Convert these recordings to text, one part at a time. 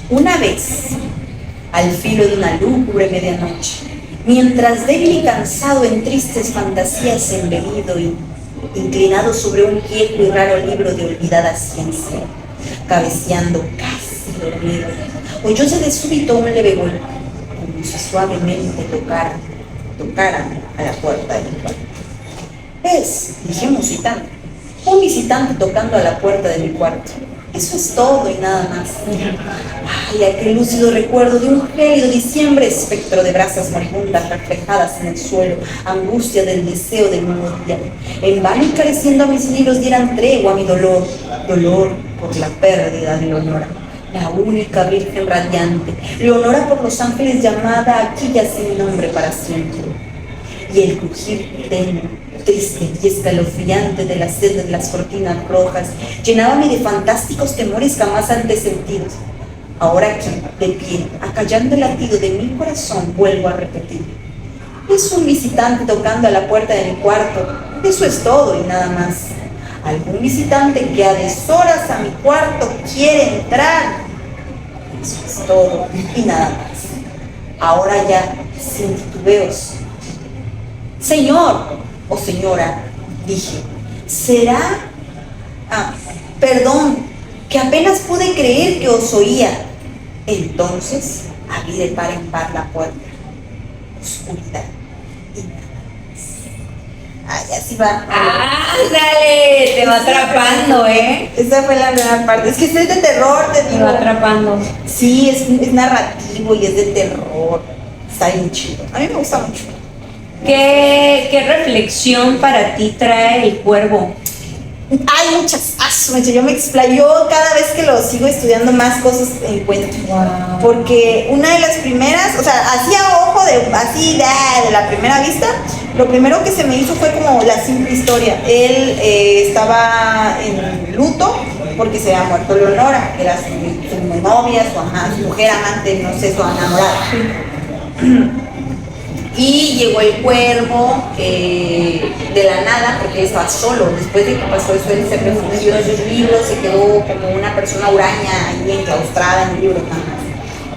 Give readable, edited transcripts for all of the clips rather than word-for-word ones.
Una vez, al filo de una lúgubre medianoche, mientras débil y cansado en tristes fantasías embebido y inclinado sobre un viejo y raro libro de olvidada ciencia, cabeceando casi dormido, oyóse de súbito un leve golpe, como si suavemente tocara a la puerta del cuarto. Es, dije musitando, un visitante tocando a la puerta de mi cuarto. Eso es todo y nada más. Ay, aquel lúcido recuerdo de un gélido diciembre, espectro de brasas moribundas reflejadas en el suelo, angustia del deseo del nuevo día. En vano y careciendo a mis libros dieran tregua a mi dolor por la pérdida de Leonora, la única virgen radiante, Leonora por los ángeles llamada aquí ya sin nombre para siempre. Y el crujir tenue, triste y escalofriante de la sed de las cortinas rojas llenábame de fantásticos temores jamás antes sentidos. Ahora aquí, de pie, acallando el latido de mi corazón, vuelvo a repetir: es un visitante tocando a la puerta de mi cuarto. Eso es todo y nada más. Algún visitante que a deshoras a mi cuarto quiere entrar. Eso es todo y nada más. Ahora ya, sin titubeos: señor o señora, dije, ¿será? Perdón, que apenas pude creer que os oía. Entonces abrí de par en par la puerta. Oscuridad y nada más. Ay, así va. ¡Ándale! Te va atrapando, ¿eh? Esa fue la primera parte. Es que es de terror, te digo. Te va atrapando. Sí, es narrativo y es de terror. Está bien chido. A mí me gusta mucho. ¿Qué reflexión para ti trae el cuervo? Hay muchas. Yo me explayo cada vez que lo sigo estudiando, más cosas encuentro. Wow. Porque una de las primeras, o sea, así a ojo de la primera vista, lo primero que se me hizo fue como la simple historia. Él estaba en luto porque se había muerto Leonora, que era su novia, su mujer amante, no sé, su enamorada. Y llegó el cuervo de la nada, porque él estaba solo. Después de que pasó eso, él se refugió en sus libros, se quedó como una persona huraña ahí enclaustrada en el libro nada más.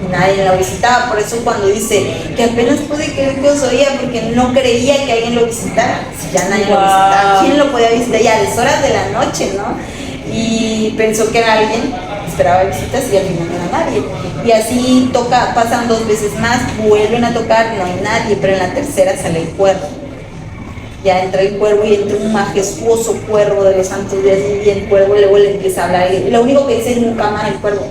Y nadie la visitaba. Por eso cuando dice que apenas pude creer que os oía, porque no creía que alguien lo visitara. Si ya nadie lo visitaba, ¿quién lo podía visitar? Ya a deshoras de la noche, ¿no? Y pensó que era alguien, esperaba visitas y al final no era nadie. Y así pasan 2 veces más, vuelven a tocar, no hay nadie, pero en la tercera sale el cuervo. Ya entra el cuervo y entra un majestuoso cuervo de los santos días, y el cuervo luego le empieza a hablar. Y lo único que dice es nunca más el cuervo.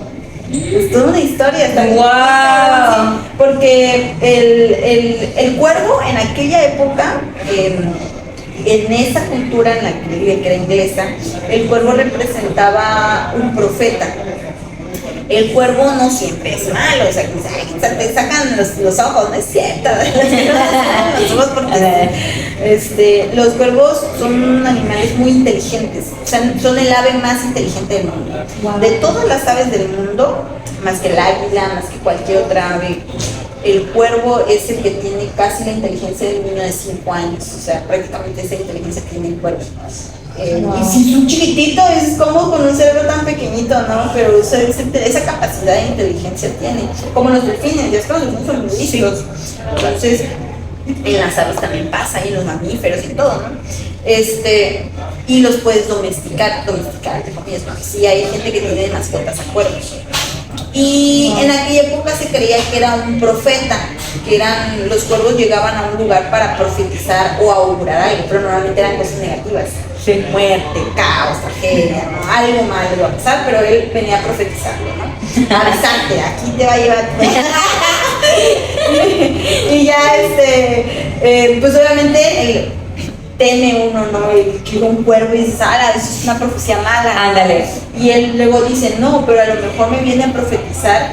Es toda una historia. Está ¡Wow! ¿sí? Porque el cuervo en aquella época, en esa cultura en la que era inglesa, el cuervo representaba un profeta. El cuervo no siempre es malo, o sea, que te sacan los ojos, no es cierto. Los ojos porque los cuervos son animales muy inteligentes, o sea, son el ave más inteligente del mundo. Wow. De todas las aves del mundo, más que el águila, más que cualquier otra ave, el cuervo es el que tiene casi la inteligencia de un niño de 5 años, o sea, prácticamente esa inteligencia que tiene el cuervo. Wow. Y si es un chiquitito, es como con un cerebro tan pequeñito, ¿no? Pero esa capacidad de inteligencia tiene, como los delfines, ya es que los delfines son muy listos. Entonces, en las aves también pasa, y en los mamíferos y todo, ¿no? Y los puedes domesticar, entre comillas, ¿no? Sí, hay gente que tiene mascotas a cuervos. Y en aquella época se creía que era un profeta, que los cuervos llegaban a un lugar para profetizar o augurar algo, pero normalmente eran cosas negativas. Sí. Muerte, caos, tragedia, ¿no? Algo malo iba a pasar, pero él venía a profetizarlo, ¿no? Avisarte, aquí te va a llevar. Y ya, pues obviamente teme uno, ¿no? Que un cuervo y dices, eso es una profecía mala. Ándale. Y él luego dice, no, pero a lo mejor me viene a profetizar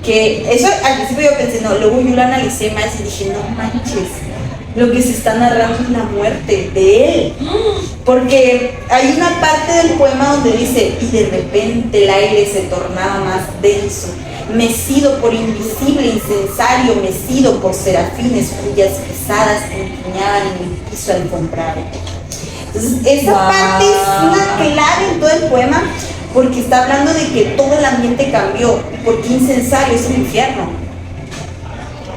que eso. Al principio yo pensé, no, luego yo lo analicé más y dije, no manches, lo que se está narrando es la muerte de él. Porque hay una parte del poema donde dice, y de repente el aire se tornaba más denso, mecido por invisible incensario, mecido por serafines cuyas pisadas empuñaban en el piso alfombrado. Entonces, esa parte es una clave en todo el poema, porque está hablando de que todo el ambiente cambió, porque incensario es el infierno.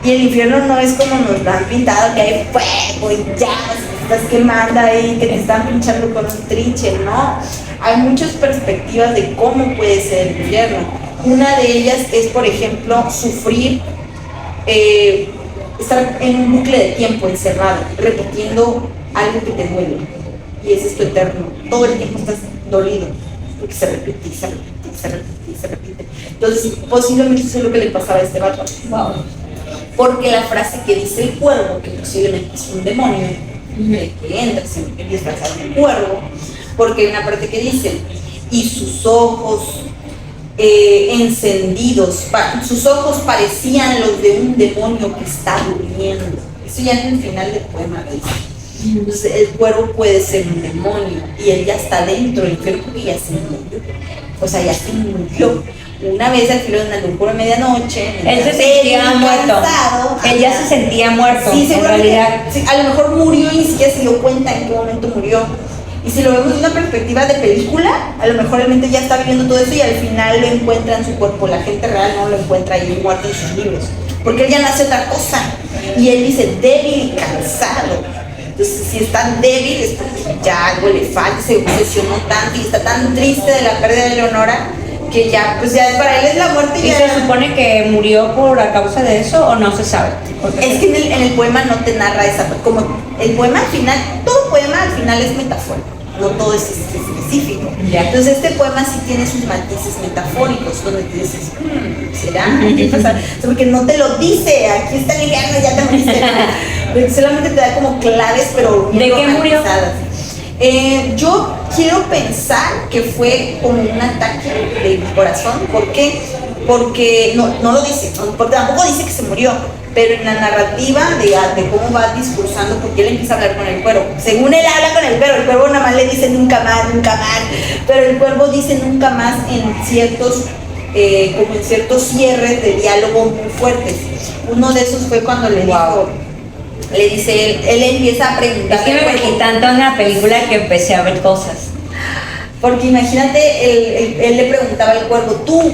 Y el infierno no es como nos lo han pintado, que hay fuego y llamas, que estás quemando ahí, que te están pinchando con un trinche, ¿no? Hay muchas perspectivas de cómo puede ser el infierno. Una de ellas es, por ejemplo, sufrir, estar en un bucle de tiempo encerrado, repitiendo algo que te duele. Y ese es tu eterno. Todo el tiempo estás dolido, porque se repite y se repite y se repite y se repite. Entonces, posiblemente eso es lo que le pasaba a este vato. Wow. Porque la frase que dice el cuervo, que posiblemente es un demonio, que entra siempre disfrazado de cuervo, porque hay una parte que dice, y sus ojos encendidos, sus ojos parecían los de un demonio que está durmiendo. Eso ya en el final del poema lo dice. Entonces el cuervo puede ser un demonio y él ya está dentro del infierno porque ya se murió. O sea, ya se murió. Una vez al filo de una locura medianoche, él se sentía muerto. Él ya se sentía muerto. Sí, en realidad. Sí, a lo mejor murió y ni siquiera se dio cuenta en qué momento murió. Y si lo vemos de una perspectiva de película, a lo mejor el mente ya está viviendo todo eso y al final lo encuentra en su cuerpo. La gente real no lo encuentra ahí muerto en sus libros. Porque él ya nace otra cosa. Y él dice débil y cansado. Entonces, si es tan débil es porque ya algo le falta, se obsesionó tanto y está tan triste de la pérdida de Leonora que ya, pues ya para él es la muerte. ¿Y ya se supone que murió por a causa de eso o no se sabe? Es que en el poema no te narra esa, como el poema al final, todo poema al final es metafórico, no todo es específico. Ya. Entonces este poema sí tiene sus matices metafóricos, donde te dices, ¿será? ¿Qué pasa? Porque no te lo dice, aquí está el infierno, ya te moriste. Porque solamente te da como claves, pero bien ¿de qué murió? Yo quiero pensar que fue como un ataque del corazón. ¿Por qué? Porque no lo dice, porque tampoco dice que se murió, pero en la narrativa de cómo va discursando, porque él empieza a hablar con el cuervo. Según él habla con el cuervo nada más le dice nunca más, pero el cuervo dice nunca más en ciertos, como en ciertos cierres de diálogo muy fuertes. Uno de esos fue cuando le dijo... Le dice, él empieza a preguntar. Es que me metí tanto en la película que empecé a ver cosas. Porque imagínate, él le preguntaba al cuervo, tú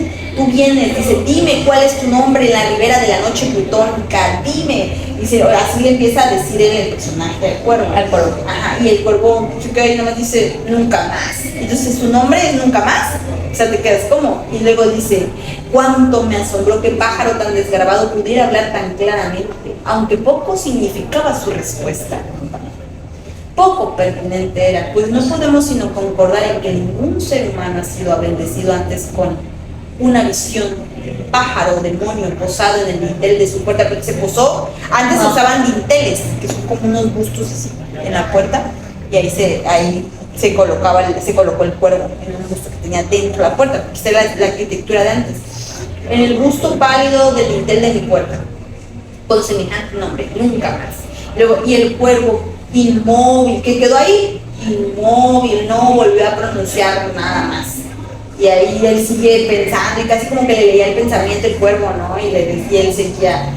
vienes, dice, dime cuál es tu nombre en la ribera de la noche plutónica, dime. Dice, así le empieza a decir él el personaje del cuervo. Al cuervo. Ajá, y el cuervo, y nomás dice, nunca más. Entonces, ¿su nombre es nunca más? O sea, te quedas como. Y luego dice, cuánto me asombró que pájaro tan desgarbado pudiera hablar tan claramente, aunque poco significaba su respuesta. Poco pertinente era, pues no podemos sino concordar en que ningún ser humano ha sido bendecido antes con una visión, pájaro, demonio, posado en el dintel de su puerta, porque se posó, antes se usaban dinteles, que son como unos bustos así, en la puerta, y ahí se colocó el cuervo, en un busto que tenía dentro de la puerta, porque esta era la arquitectura de antes. En el busto pálido del dintel de mi puerta, con semejante nombre, nunca más. Luego, y el cuervo inmóvil, que quedó ahí, inmóvil, no volvió a pronunciar nada más. Y ahí él sigue pensando y casi como que le leía el pensamiento el cuervo, ¿no? Y le decía, él seguía,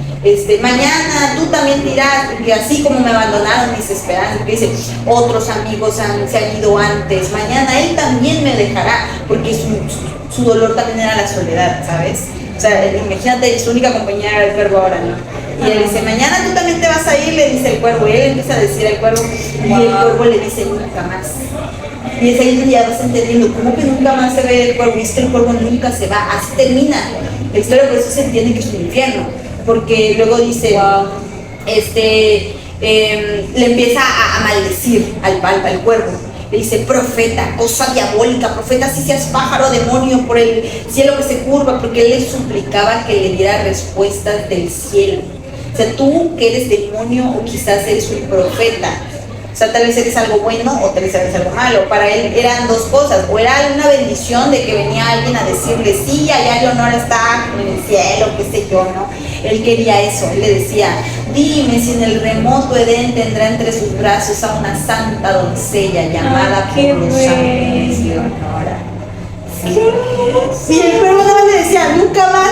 mañana tú también te irás, porque así como me abandonaron mis esperanzas, porque dice, otros amigos se han ido antes, mañana él también me dejará, porque su dolor también era la soledad, ¿sabes? O sea, imagínate, su única compañera era el cuervo ahora, ¿no? Y él dice, mañana tú también te vas a ir, le dice el cuervo, y él empieza a decir al cuervo, y el cuervo le dice, nunca más. Y es ahí donde ya vas entendiendo, ¿cómo que nunca más se ve el cuervo? Y es que el cuervo nunca se va, así termina la historia, por eso se entiende que es un infierno, porque luego dice, le empieza a maldecir al cuervo. Le dice, profeta, cosa diabólica, profeta, si seas pájaro, demonio, por el cielo que se curva, porque él le suplicaba que le diera respuestas del cielo. O sea, tú que eres demonio o quizás eres un profeta, o sea, tal vez eres algo bueno o tal vez eres algo malo. Para él eran dos cosas, o era una bendición de que venía alguien a decirle, sí, allá Leonora está en el cielo, qué sé yo, ¿no? Él quería eso, él le decía, dime si en el remoto Edén tendrá entre sus brazos a una santa doncella llamada por los ángeles Leonora. Sí. Y el cuervo no le decía, nunca más.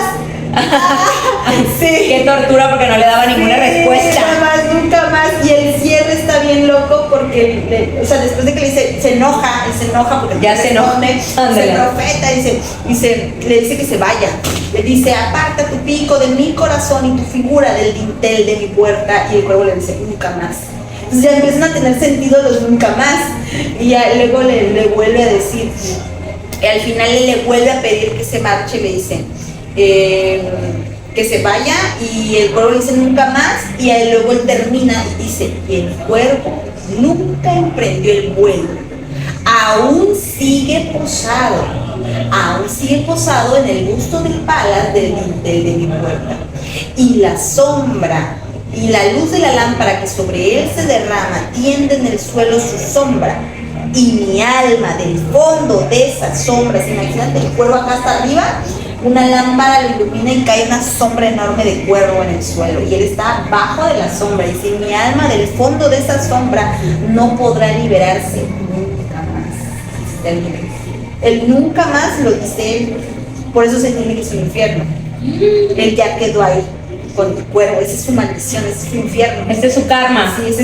Sí. Qué tortura porque no le daba ninguna respuesta. Nunca más. Y el cierre está bien loco porque o sea, después de que le dice, se enoja porque Ya se enoja. se profeta, le dice que se vaya. Le dice, aparta tu pico de mi corazón y tu figura del dintel de mi puerta. Y el cuervo le dice, nunca más. Entonces ya empiezan a tener sentido los nunca más. Y ya luego le vuelve a decir, y al final le vuelve a pedir que se marche y le dice que se vaya, y el cuervo le dice nunca más, y luego él termina y dice, y el cuervo nunca emprendió el vuelo, aún sigue posado en el busto del palas del dintel de mi puerta, y la sombra y la luz de la lámpara que sobre él se derrama tiende en el suelo su sombra, y mi alma del fondo de esas sombras, imagínate el cuervo acá hasta arriba, una lámpara lo ilumina y cae una sombra enorme de cuervo en el suelo, y él está abajo de la sombra, y si mi alma del fondo de esa sombra no podrá liberarse nunca más. El nunca más lo dice él, por eso se entiende que es un infierno. Él ya quedó ahí con el cuervo, esa es su maldición, ese es su infierno. Este es su karma. Sí,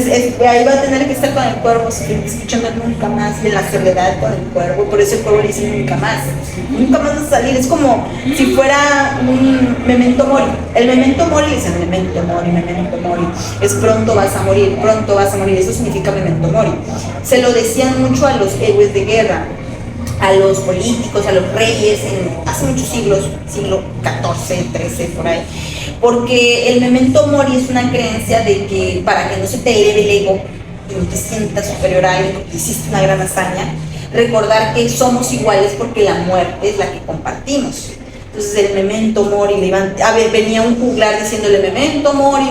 ahí va a tener que estar con el cuervo, escuchando nunca más, y en la soledad con el cuervo. Por eso el cuervo le dice nunca más vas a salir. Es como si fuera un memento mori. El memento mori le dice memento mori, es pronto vas a morir, eso significa memento mori. Se lo decían mucho a los héroes de guerra, a los políticos, a los reyes, hace muchos siglos, siglo XIV, XIII, por ahí, porque el memento mori es una creencia de que para que no se te eleve el ego y no te sientas superior a alguien porque hiciste una gran hazaña, recordar que somos iguales porque la muerte es la que compartimos. Entonces el memento mori, venía un juglar diciéndole memento mori,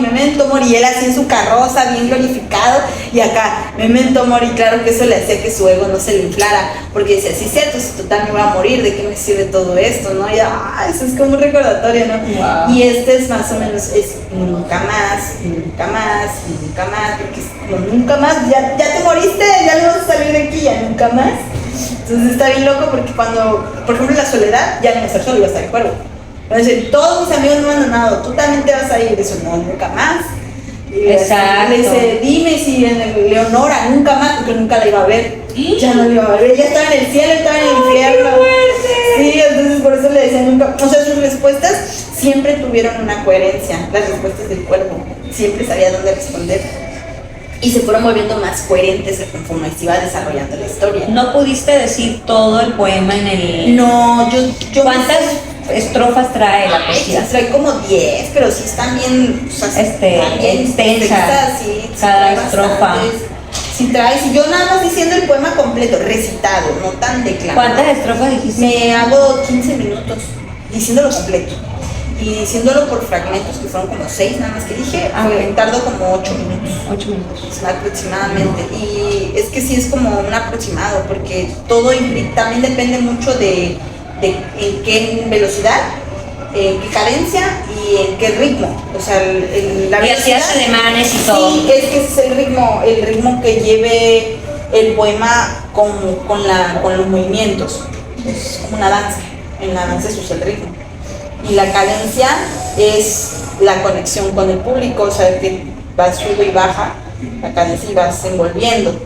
y él así en su carroza, bien glorificado, y acá, memento mori, claro que eso le hacía que su ego no se le inflara, porque decía, sí, cierto, si total me voy a morir, ¿de qué me sirve todo esto? ¿No? Y eso es como un recordatorio, ¿no? Wow. Y este es más o menos, es nunca más, porque es como nunca más, ya te moriste, ya no vas a salir de aquí, ya nunca más. Entonces está bien loco porque cuando, por ejemplo, en la soledad, ya no va a estar solo, iba a estar el cuervo. Entonces, todos mis amigos no me han donado, tú también te vas a ir. Eso no, nunca más. Y exacto. Le dice, dime si en Leonora, nunca más, porque nunca la iba a ver. Ya no la iba a ver, ella estaba en el cielo, estaba en el infierno. Sí, entonces por eso le decía nunca. O sea, sus respuestas siempre tuvieron una coherencia, las respuestas del cuervo. Siempre sabía dónde responder. Y se fueron volviendo más coherentes conforme se iba desarrollando la historia. ¿No pudiste decir todo el poema en el...? No, yo ¿Cuántas estrofas trae la poesía? Trae como 10, pero sí están bien... O sea, extensa, sí, cada estrofa. Si traes, y yo nada más diciendo el poema completo, recitado, no tan declamado. ¿Cuántas estrofas dijiste? Me hago 15 minutos diciéndolo completo. Y diciéndolo por fragmentos, que fueron como 6 nada más que dije, tardó como 8 minutos. 8 minutos. Aproximadamente. Y es que sí es como un aproximado, porque todo también depende mucho de en qué velocidad, en qué cadencia y en qué ritmo. O sea, la velocidad. Y hacías alemanes y todo. Sí, es que ese es el ritmo que lleve el poema con los movimientos. Es como una danza. En la danza se usa el ritmo. Y la cadencia es la conexión con el público, o sea, que va sube y baja la cadencia y vas envolviendo.